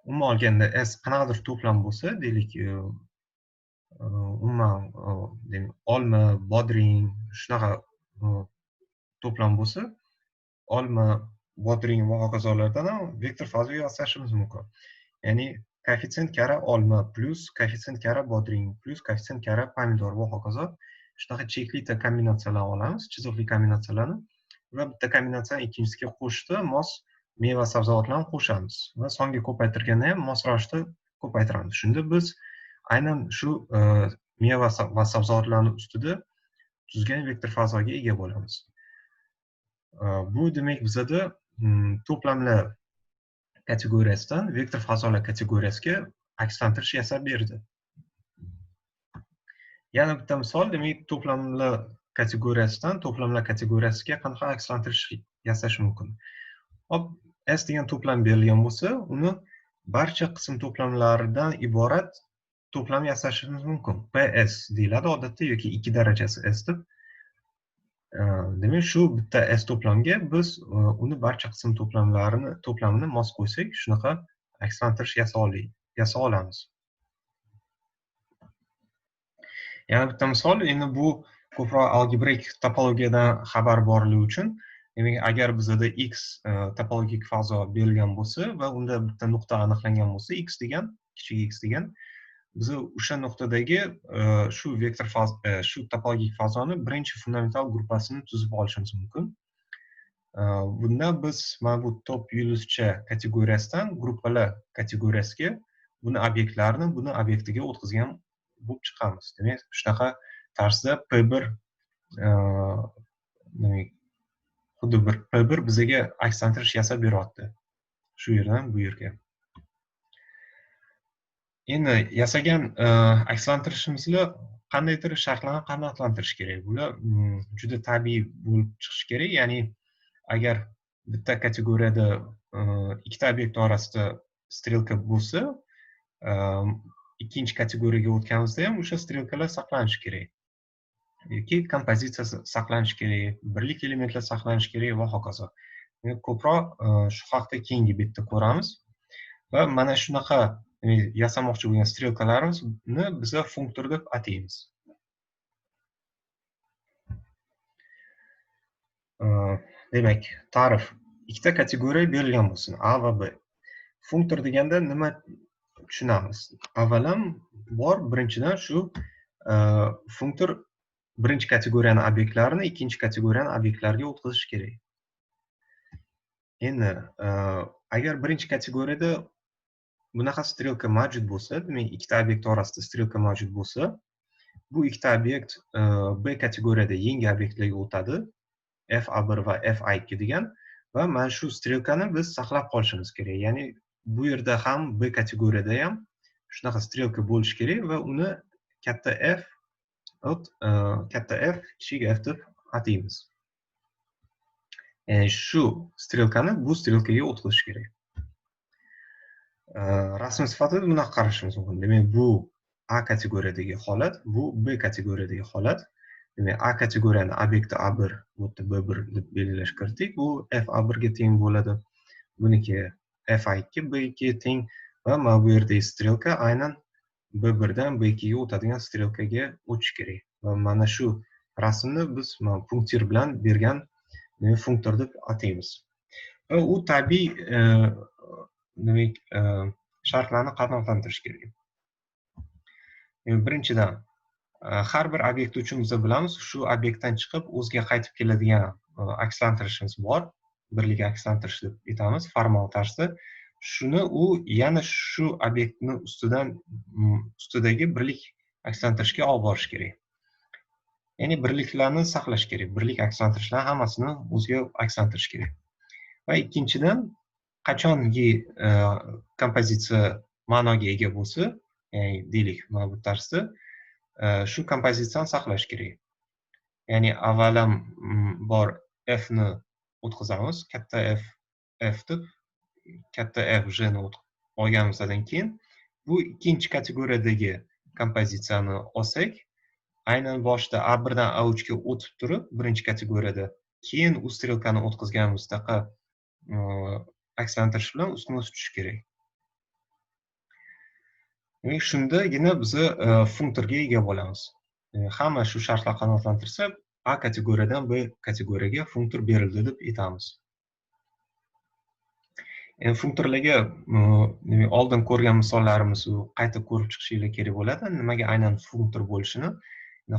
Umuman olganda S qanaqadir to'plam bo'lsa, deylik, umuman olma, bodring, shunaqa to'plam bo'lsa, olma, bodring va hokazolardan ham vektor fazo yasashimiz mumkin. Ya'ni koeffitsient kara olma plus koeffitsient kara bodring plus koeffitsient kara pomidor va hokazo shunaqa cheklita kombinatsiyalarni olamiz, chiziqli kombinatsiyalarni va bitta kombinatsiyani ikkinchisiga qo'shishda mos meva sabzavotlarni qo'shamiz va songa ko'paytirganda ham mos ravishda ko'paytiramiz. Shunda biz aynan shu meva va sabzavotlarning ustida tuzgan vektor fazoga ega bo'lamiz. Bu demak bizada to'plamlar kategoriyasidan vektor fazolar kategoriyasiga akslantirish yasab berdi. Yana bitta misol, demak, to'plamlar kategoriyasidan to'plamlar kategoriyasiga qanaqa akslantirish yasash mumkin. Hop, S degan to'plam berilgan bo'lsa, uni barcha qism to'plamlaridan iborat to'plam yasashimiz mumkin. PS deyiladi odatda yoki 2 darajasi S deb. Demak, shu bitta S to'plamga biz uni barcha qism to'plamini mos qo'ysak, shunaqa akslantirish yasa olamiz. Yana bitta misol, endi bu ko'proq algebrik topologiyadan xabar borligi uchun, demak, agar bizda X topologik fazo berilgan bo'lsa va unda bitta nuqta aniqlangan bo'lsa, X degan, kichik X degan, biz o'sha nuqtadagi shu vektor shu topologik fazoni birinchi fundamental gruppasini tuzib olishimiz mumkin. Bunda biz mana bu top yulduzcha kategoriyasidan gruppalar kategoriyasiga buni obyektlarni buni obyektiga o'tkazgan bo'lib chiqamiz. Demak, shunaqa tarzda P1 demak, xuddi bir P1 bizga akslantirish yasab beryapti. Shu yerdan bu yerga. Endi yasagan akslantirishimizni qandaydir shartlarni qanoatlantirish kerak. Bular juda tabiiy bo'lib chiqishi kerak. Ya'ni agar bitta kategoriyada ikkita obyekt orasida strelka bo'lsa, ikkinchi kategoriyaga o'tganimizda ham o'sha strelkalar saqlanishi kerak. Yoki kompozitsiya saqlanishi kerak, birlik elementlar saqlanishi kerak va hokazo. Ko'proq shu haqda keyingi betda ko'ramiz. Va mana shunaqa yasamoqchi bo'lgan strelkalarimizni biz funktor deb ataymiz. Demak, ta'rif. Ikkita kategoriya berilgan bo'lsin, A va B. Funktor deganda nima tushunamiz? Avvalambor birinchidan shu funktor birinchi kategoriyaning obyektlarini ikkinchi kategoriyaning obyektlariga o'tkazish kerak. Endi agar birinchi kategoriyada bunaqa strelka mavjud bo'lsa, demak, ikkita obyekt orasida strelka mavjud bo'lsa, bu ikkita obyekt B kategoriyada yangi obyektlarga o'tadi, FA1 va FA2 degan, va mana shu strelkani biz saqlab qolishimiz kerak. Ya'ni bu yerda ham B kategoriyada ham shunaqa strelka bo'lishi kerak va uni katta F, kichik F deb ataymiz. Ya'ni shu strelkani bu strelkaga o'tkazish kerak. Rasm sifatida bunaqa qarashimiz mumkin. Demak, bu A kategoriyadagi holat, bu B kategoriyadagi holat. Demak, A kategoriyaning obyekti A1, bu yerda B1 deb belgilash kiritdik. Bu FA1 ga teng bo'ladi. Buniki FA2 B2 ga teng va mana bu yerdagi strelka aynan B1 dan B2 ga o'tadigan strelkaga o'tish kerak. Va mana shu rasmni biz punktir bilan bergan funktor deb ataymiz. Va u tabiiy demak, shartlarni qanoatlantirish kerak. Birinchidan, har bir obyekt uchun biz bilamiz, shu obyektdan chiqib o'ziga qaytib keladigan akslantirishimiz bor. Birlik akslantirish deb aytamiz formal tarzda. Shuni u yana shu obyektning ustidagi birlik akslantirishga olib borish kerak. Ya'ni birliklarni saqlash kerak. Birlik akslantirishlar hammasini o'ziga akslantirish kerak. Va ikkinchidan, qachonki kompozitsiya ma'noga ega bo'lsa, ya'ni deylik, mana bu tarzda shu kompozitsiyani saqlash kerak. Ya'ni avvalambor f ni o'tkazamiz, katta f deb, katta f j ni olganimizdan keyin bu ikkinchi kategoriyadagi kompozitsiyani olsak, aynan boshida A1 dan A3 ga o'tib turib, birinchi kategoriyada, keyin u strelkani o'tkazganimizdaqa akslantirish bilan ustma-ust tushishi kerak. Demak, shundagina biz funktorga ega bo'lamiz. Hamma shu shartlar qanoatlantirsa, A kategoriyadan B kategoriyaga funktor berildi deb aytamiz. Endi funktorlarga oldin ko'rgan misollarimiz qayta ko'rib chiqishinglar kerak bo'ladi. Nimaga aynan funktor bo'lishini.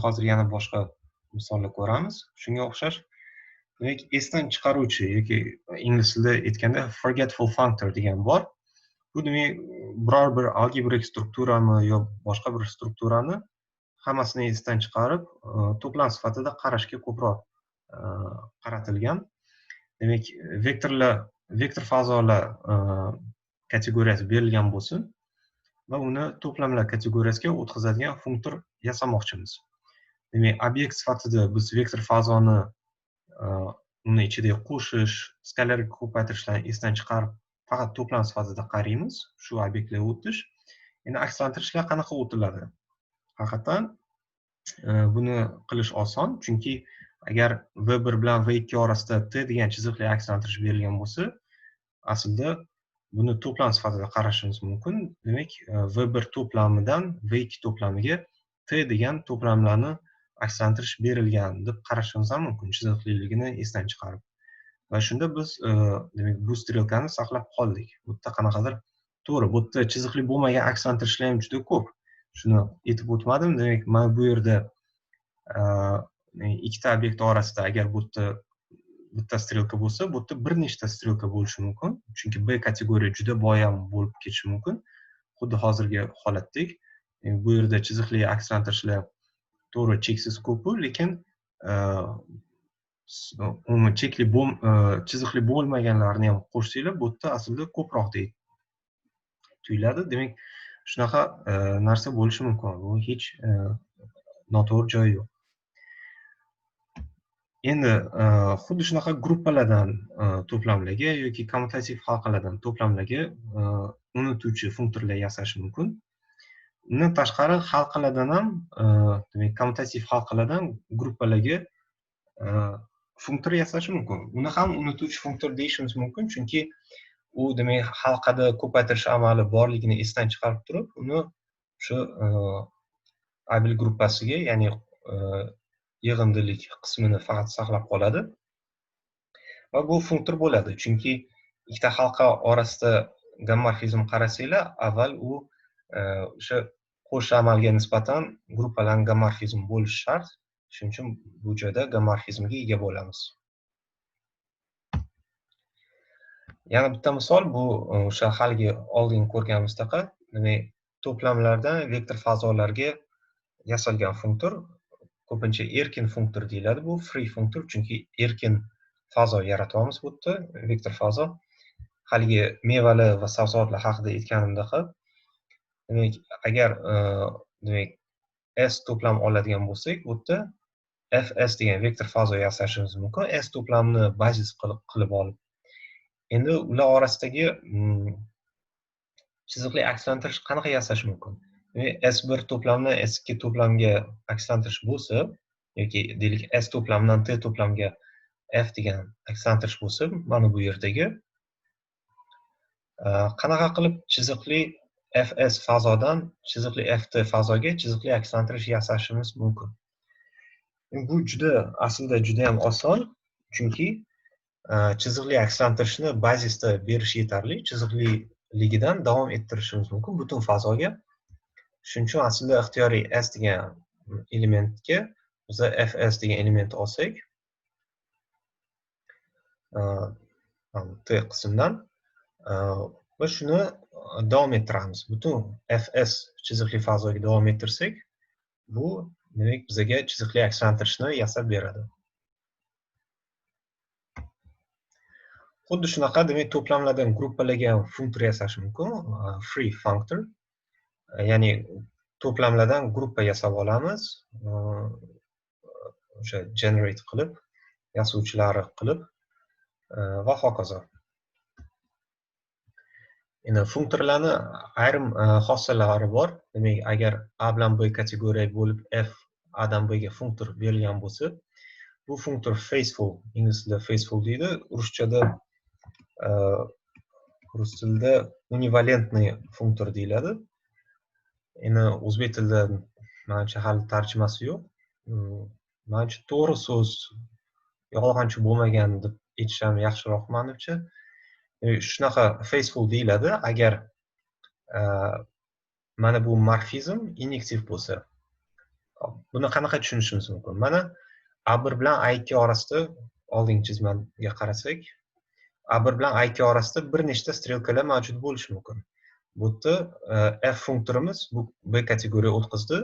Hozir yana boshqa misollar ko'ramiz. Shunga o'xshash, demak, esdan chiqaruvchi yoki ingliz tilida aytganda forgetful functor degan bor. Bu demak, biror bir algebrik strukturani yo boshqa bir strukturani hammasini esdan chiqarib, to'plam sifatida qarashga ko'proq qaratilgan. Demak, vektor fazolar kategoriyasi berilgan bo'lsin va uni to'plamlar kategoriyasiga o'tkazadigan funktor yasamoqchimiz. Demak, obyekt sifatida biz vektor fazoni uni ichiga qo'shish, skalarik ko'paytirishlarni esdan chiqarib, faqat to'plam sifatida qaraymiz, shu obyektlarga o'tish. Endi akslantirishlar qanaqa o'tiladi? Haqiqatan buni qilish oson, chunki agar V1 bilan V2 orasida T degan chiziqli akslantirish berilgan bo'lsa, aslida buni to'plam sifatida qarashimiz mumkin. Demak, V1 to'plamidan V2 to'plamiga T degan to'plamlarni akslantirish berilgan deb qarashimiz ham mumkin, chiziqliligini esdan chiqarib. Va shunda biz demak, bu strelkani saqlab qoldik. Bu yerda qanaqadir to'g'ri, bu yerda chiziqli bo'lmagan akslantirishlar ham juda ko'p. Shuni aytib o'tmadim. Demak, mana bu yerda ikkita obyekt orasida agar bu yerda bitta strelka bo'lsa, bu yerda bir nechta strelka bo'lishi mumkin. Chunki B kategoriya juda boy ham bo'lib ketishi mumkin. Xuddi hozirgi holatdek. Bu yerda chiziqli akslantirishlar to'g'ri cheksiz ko'p, lekin chiziqli bo'lmaganlarni ham qo'shsanglar, bu yerda aslida ko'proqdek tuyuladi. Demak, shunaqa narsa bo'lishi mumkin. Bu hech noto'g'ri joyi yo'q. Endi xuddi shunaqa gruppalardan to'plamlarga yoki kommutativ halqalardan to'plamlarga unutuvchi funktorlar yasash mumkin. Undan tashqari halqalardan ham, demak, kommutativ halqalardan gruppalarga funktor yasash mumkin. Uni ham unutuvchi funktor deyishimiz mumkin, chunki u demak halqada ko'paytirish amali borligini esdan chiqarib turib, uni shu abil gruppasiga, ya'ni yig'indilik qismini faqat saqlab qoladi va bu funktor bo'ladi. Chunki ikkita halqa orasida gommorfizm qarasanglar, avval u o'sha qo'sh amalga nisbatan gruppalarning gommorfizm bo'lishi shart. Shuning uchun bu joyda gommorfizmga ega bo'lamiz. Yana bitta misol, bu o'sha haligi oldin ko'rganimizdaqa, demak, to'plamlardan vektor fazolarga yasalgan funktor, ko'pincha erkin funktor deyiladi. Bu free funktor, chunki erkin fazo yaratyapmiz bu yerda, vektor fazo. Haligi mevali va sabzavotlar haqida aytganimdaqa, demak, agar demak S to'plam oladigan bo'lsak, bu yerda fs degan vektor fazo yasashimiz mumkin, S to'plamni bazis qilib olib. Endi ular orasidagi chiziqli akslantirish qanaqa yasash mumkin? S1 to'plamdan S2 to'plamga akslantirish bo'lsa, yoki deylik S to'plamdan T to'plamga F degan akslantirish bo'lsa, mana bu yerdagi qanaqa qilib chiziqli Fs fazodan chiziqli Ft fazoga chiziqli akslantirish yasashimiz mumkin? Bu aslida juda ham oson, chunki chiziqli akslantirishni bazisda berish yetarli, chiziqliligidan davom ettirishimiz mumkin butun fazoga. Shuning uchun aslida ixtiyoriy S degan elementga biz Fs degan element olsak, T qismdan va shuni davom ettiramiz. Butun Fs chiziqli fazoga davom ettirsak, bu demak bizga chiziqli akslantirishni yasab beradi. Xuddi shunaqa, demak, to'plamlardan gruppalarga ham funktor yasash mumkin, free functor. Ya'ni to'plamlardan gruppa yasab olamiz. O'sha generate qilib, yasovchilari qilib va hokazo. Endi funktorlarni ayrim xossalari bor. Demak, agar A bilan B kategoriya bo'lib f A dan B ga funktor berilgan bo'lsa, bu funktor faithful, ingliz tilida faithful deydi, rus tilida univalentniy funktor deyiladi. Endi o'zbek tilida menimcha hali tarjimasi yo'q. Menimcha to'g'ri so'z yolg'onchi bo'lmagan deb aytishim yaxshiroq menimcha. Shunaqa faithful deyiladi agar mana bu morfizm inektiv bo'lsa. Buni qanaqa tushunishimiz mumkin? Mana A1 bilan A2 orasida oldingi chizmaga qarasak, A1 bilan A2 orasida bir nechta strelkalar mavjud bo'lishi mumkin. Bu yerda f funktorimiz bu B kategoriyaga o'tkazdi.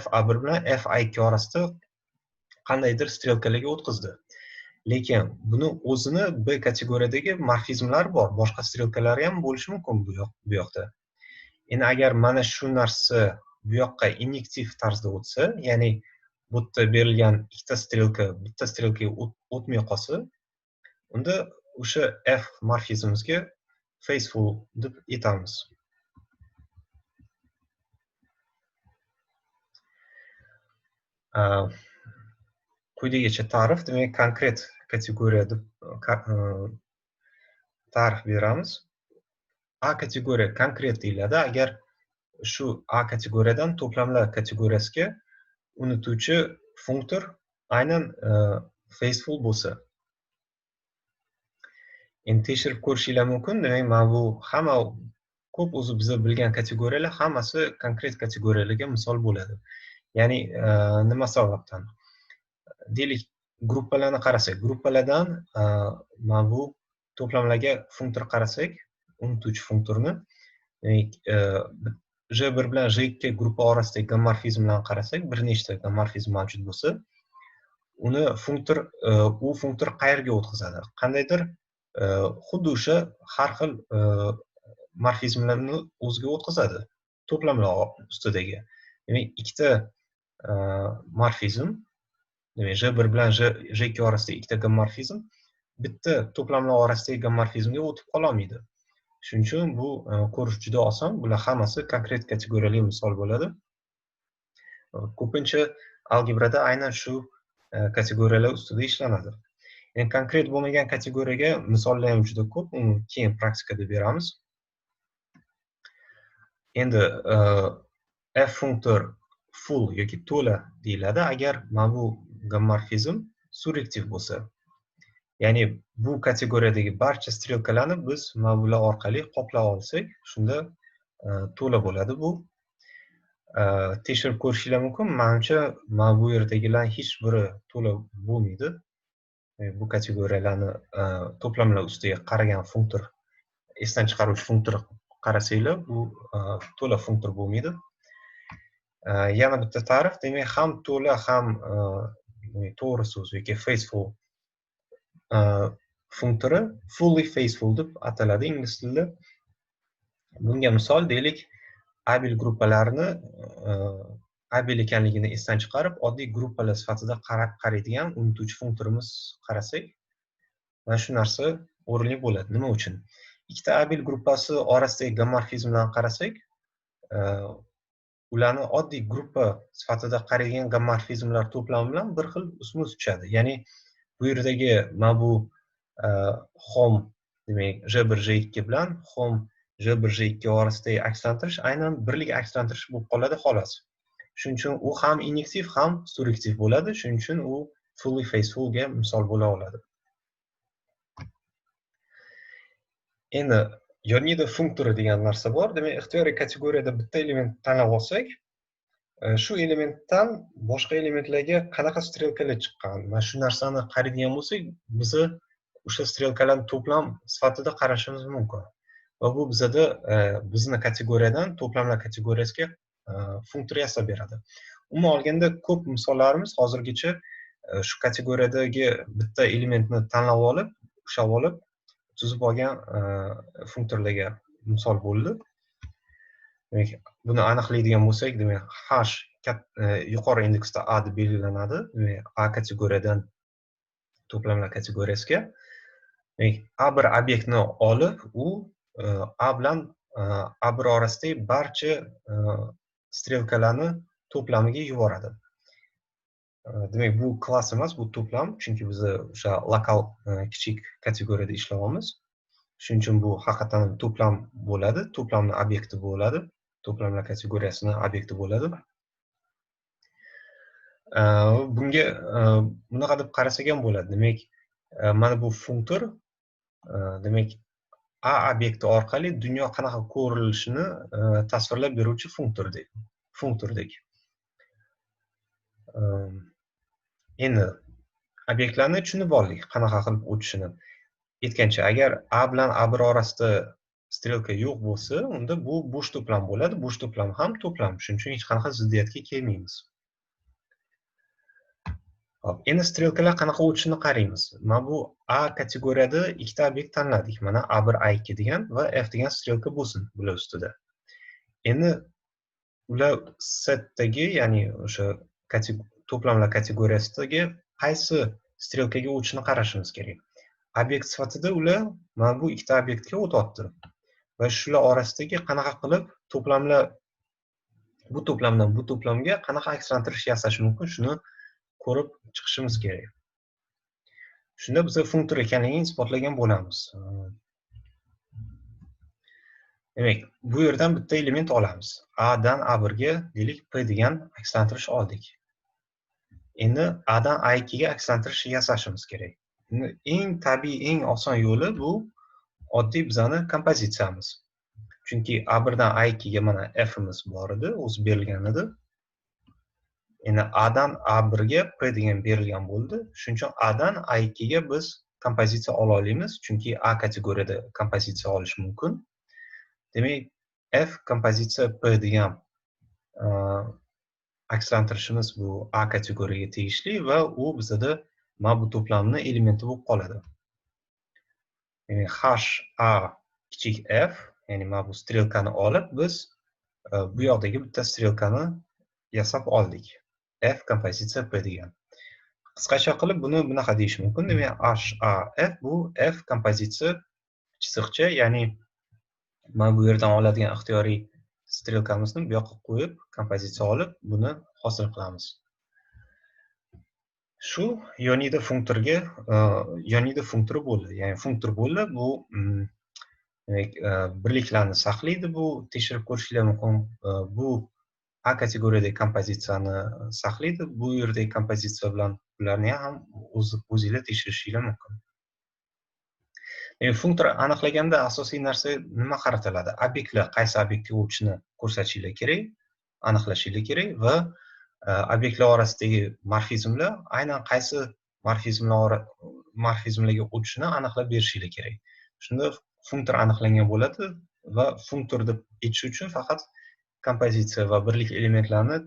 F A1 bilan F A2 orasida qandaydir strelkalarga o'tkazdi. Lekin buni o'zini B kategoriyadagi morfizmlar bor, boshqa strelkalari ham bo'lishi mumkin bu yoqda. Endi agar mana shu narsa bu yoqqa inektiv tarzda o'tsa, ya'ni bu yerda berilgan ikkita strelka bitta strelkaga o'tmay qolsa, unda o'sha f morfizmimizga faithful deb aytamiz. Quyidagicha ta'rif, demak, konkret kategoriya deb ta'rif beramiz. A kategoriya konkret deyiladi agar shu A kategoriyadan to'plamlar kategoriyasiga unutuvchi funktor aynan faithful bo'lsa. Endi tekshirib ko'rishinglar mumkin. Demak, mana bu hamma ko'p o'zi biza bilgan kategoriyalar hammasi konkret kategoriyalarga misol bo'ladi. Ya'ni nima sababdan? Deylik, gruppalarni qarasak, gruppalardan mana bu to'plamlarga funktor qarasak, unutuvchi funktorni, demak, J1 bilan J2 gruppa orasidagi gommorfizmlarni qarasak, bir nechta gommorfizm mavjud bo'lsa, uni u funktor qayerga o'tkazadi? Qandaydir xuddi o'sha har xil morfizmlarni o'ziga o'tkazadi, to'plamlar ustidagi. Demak, ikkita morfizm, demak, J1 bilan J2 orasidagi ikkita gommorfizm bitta to'plamlar orasidagi gommorfizmga o'tib qola olmaydi. Shuning uchun bu ko'rish juda oson. Bular hammasi konkret kategoriyaga misol bo'ladi. Ko'pincha algebrada aynan shu kategoriyalar ustida ishlanadi. Endi konkret bo'lmagan kategoriyaga misollar ham juda ko'p, uni keyin praktikada beramiz. Endi f funktor full yoki to'la deyiladi agar mana bu gommorfizm surrektiv bo'lsa. Ya'ni bu kategoriyadagi barcha strelkalarni biz mana bular orqali qoplab olsak, shunda to'la bo'ladi bu. Tekshirib ko'rishinglar mumkin. Menimcha mana bu yerdagilar hech biri to'la bo'lmaydi. Bu kategoriyalarni to'plamlar ustiga qaragan funktor, esdan chiqaruvchi funktor qarasanglar, bu to'la funktor bo'lmaydi. Yana bitta ta'rif, demak, ham to'la ham to'g'ri so'z yoki faithful funktori fully faithful deb ataladi ingliz tilida. Bunga misol, deylik, abil gruppalarini abil ekanligini esdan chiqarib, oddiy gruppalar sifatida qaraydigan unutuvchi funktorimiz qarasak, mana shu narsa o'rinli bo'ladi. Nima uchun? Ikkita abil gruppasi orasidagi gommorfizmlarni qarasak, ularni oddiy gruppa sifatida qaraydigan gommorfizmlar to'plami bilan bir xil usmon tushadi. Ya'ni bu yerdagi mana bu hom, demak, J1 J2 bilan hom J1 J2 orasidagi akslantirish aynan birlik akslantirish bo'lib qoladi xolos. Shuning uchun u ham inektiv ham surrektiv bo'ladi. Shuning uchun u fully faithful ga misol bo'la oladi. Endi yonida funktori degan narsa bor. Demak, ixtiyoriy kategoriyada bitta element tanlab olsak, shu elementdan boshqa elementlarga qanaqa strelkalar chiqqan, mana shu narsani qaraydigan bo'lsak, biz o'sha strelkalarni to'plam sifatida qarashimiz mumkin. Va bu bizada bizni kategoriyadan to'plamlar kategoriyasiga funktor yasab beradi. Umuman olganda ko'p misollarimiz hozirgacha shu kategoriyadagi bitta elementni tanlab olib, ushlab olib, tuzib olgan funktorlarga misol bo'ldi. Demak, buni aniqlaydigan bo'lsak, demak, hash yuqori indeksda A deb belgilanadi. Demak, A kategoriyadan to'plamlar kategoriyasiga. Demak, A bir obyektni olib, u A bilan A1 orasidagi barcha strelkalarni to'plamiga yuboradi. Demak, bu klass emas, bu to'plam, chunki biz o'sha lokal kichik kategoriyada ishlayapmiz. Shuning uchun bu haqiqatan to'plam bo'ladi, to'plamning obyekti bo'ladi, to'plamlar kategoriyasining obyekti bo'ladi. Bunga bunaqa deb qarasak ham bo'ladi. Demak, mana bu funktor, demak, A obyekti orqali dunyo qanaqa ko'rilishini tasvirlab beruvchi funktordek. Endi obyektlarni tushunib oldik, qanaqa qilib o'tishini. Aytgancha, agar A bilan A1 orasida strelka yo'q bo'lsa, unda bu bo'sh to'plam bo'ladi. Bo'sh to'plam ham to'plam. Shuning uchun hech qanaqa ziddiyatga kelmaymiz. Hop, endi strelkalar qanaqa o'tishini qaraymiz. Mana bu A kategoriyada ikkita obyekt tanladik. Mana A1, A2 degan va F degan strelka bo'lsin bular ustida. Endi ular setdagi, ya'ni o'sha to'plamlar kategoriyasidagi qaysi strelkaga o'tishini qarashimiz kerak. Obyekt sifatida ular mana bu ikkita obyektga o'tyapti. Va shular orasidagi qanaqa qilib to'plamlar bu to'plamdan bu to'plamga qanaqa akslantirish yasash mumkin, shuni ko'rib chiqishimiz kerak. Shunda biz funktor ekanligini isbotlagan bo'lamiz. Demak, bu yerdan bitta element olamiz. A dan A1 ga deylik P degan akslantirish oldik. Endi A dan A2 ga akslantirish yasashimiz kerak. Eng tabiiy, eng oson yo'li bu oddiy bizani kompozitsiyamiz. Chunki A1 dan A2 ga mana F'imiz bor edi, o'zi berilgan edi. Endi A dan A1 ga P degan berilgan bo'ldi. Shuning uchun A dan A2 ga biz kompozitsiya ola olamiz, chunki A kategoriyada kompozitsiya olish mumkin. Demak, F kompozitsiya P degan akslantirishimiz bu A kategoriyaga tegishli va u bizada mana bu to'plamning elementi bo'lib qoladi. Demak, hash A kichik f, ya'ni mana bu strelkani olib biz bu yoqdagi bitta strelkani yasab oldik. F kompozitsiya P degan. Qisqacha qilib buni bunaqa deyish mumkin. Demak, hash A f bu F kompozitsiya chiziqcha, ya'ni mana bu yerdan oladigan ixtiyoriy strelkamizni bu yoqqa qo'yib, kompozitsiya olib, buni hosil qilamiz. Shu Yonida funktoriga Yonida funktori bo'ldi. Ya'ni funktor bo'ldi, bu demak, birliklarni saqlaydi, bu tekshirib ko'rishinglar mumkin. Bu A kategoriyadagi kompozitsiyani saqlaydi, bu yerdagi kompozitsiya bilan ularni ham o'zingizlar tekshirishinglar mumkin. Funktor aniqlaganda asosiy narsa nima qaratiladi? Obyektlar qaysi obyektga o'tishini ko'rsatishinglar kerak, aniqlashinglar kerak va obyektlar orasidagi morfizmlar aynan qaysi morfizmlarga o'tishini aniqlab berishinglar kerak. Shunda funktor aniqlangan bo'ladi va funktor deb aytish uchun faqat kompozitsiya va birlik elementlarni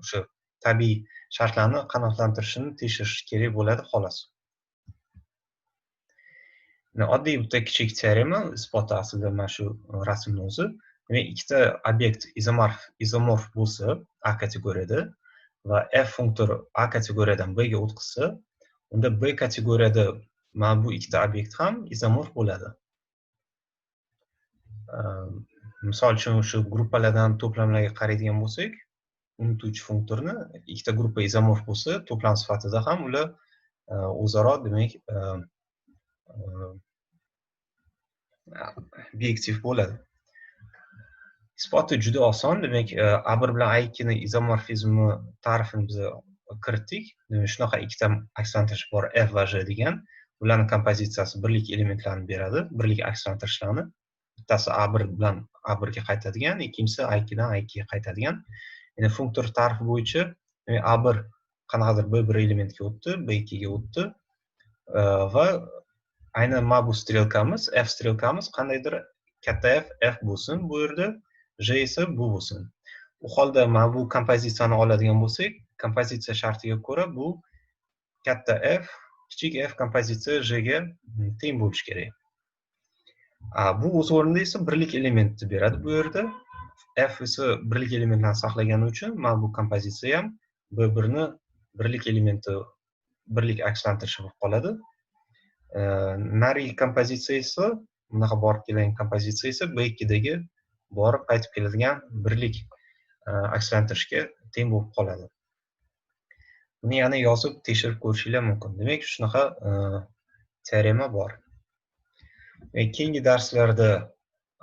o'sha tabiiy shartlarni qanoatlantirishini tekshirish kerak bo'ladi, xolos. Oddiy bitta kichik teorema isboti aslida mana shu rasmni o'zi. Demak, ikkita obyekt izomorf bo'lsa A kategoriyada va F funktor A kategoriyadan B ga o'tkazsa, unda B kategoriyada mana bu ikkita obyekt ham izomorf bo'ladi. Misol uchun shu gruppalardan to'plamlarga qaraydigan bo'lsak, unutuvchi funktorni ikkita gruppa izomorf bo'lsa, to'plam sifatida ham ular o'zaro demak biyektiv bo'ladi. Isboti juda oson. Demak, A1 bilan A2 ning izomorfizmi ta'rifini biz kiritdik. Shunaqa ikkita akslantirish bor, F va J degan. Ularning kompozitsiyasi birlik elementlarini beradi, birlik akslantirishlarni. Bittasi A1 bilan A1 ga qaytadigan, ikkinchisi A2 dan A2 ga qaytadigan. Endi funktor tarifi bo'yicha A1 qanaqadir B1 elementga o'tdi, B2 ga o'tdi va aynan mana bu strelkamiz, F strelkamiz qandaydir katta F bo'lsin bu yerda, J esa bu bo'lsin. U holda mana bu kompozitsiyani oladigan bo'lsak, kompozitsiya shartiga ko'ra bu katta F, kichik F kompozitsiya J ga teng bo'lishi kerak. Bu o'z o'rnida esa birlik elementni beradi bu yerda. f esa birlik elementlarni saqlagani uchun mana bu kompozitsiya ham b1 ni birlik elementi birlik akslantirishi bo'lib qoladi. Narigi kompozitsiya esa bunaqa borib keladigan kompozitsiya esa b2dagi borib qaytib keladigan birlik akslantirishga teng bo'lib qoladi. Buni yana yozib tekshirib ko'rishinglar mumkin. Demak, shunaqa teorema bor. Keyingi darslarda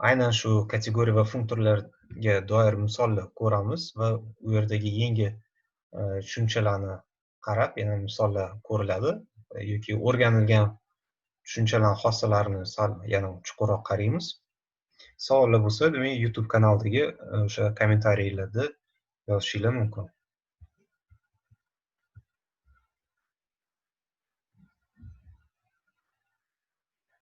aynan shu kategoriya va funktorlarga doir misollar ko'ramiz va u yerdagi yangi tushunchalarni qarab, yana misollar ko'riladi yoki o'rganilgan tushunchalar xossalarini sal yana chuqurroq qaraymiz. Savollar bo'lsa, demak, YouTube kanalidagi o'sha kommentariylarda yozishinglar mumkin.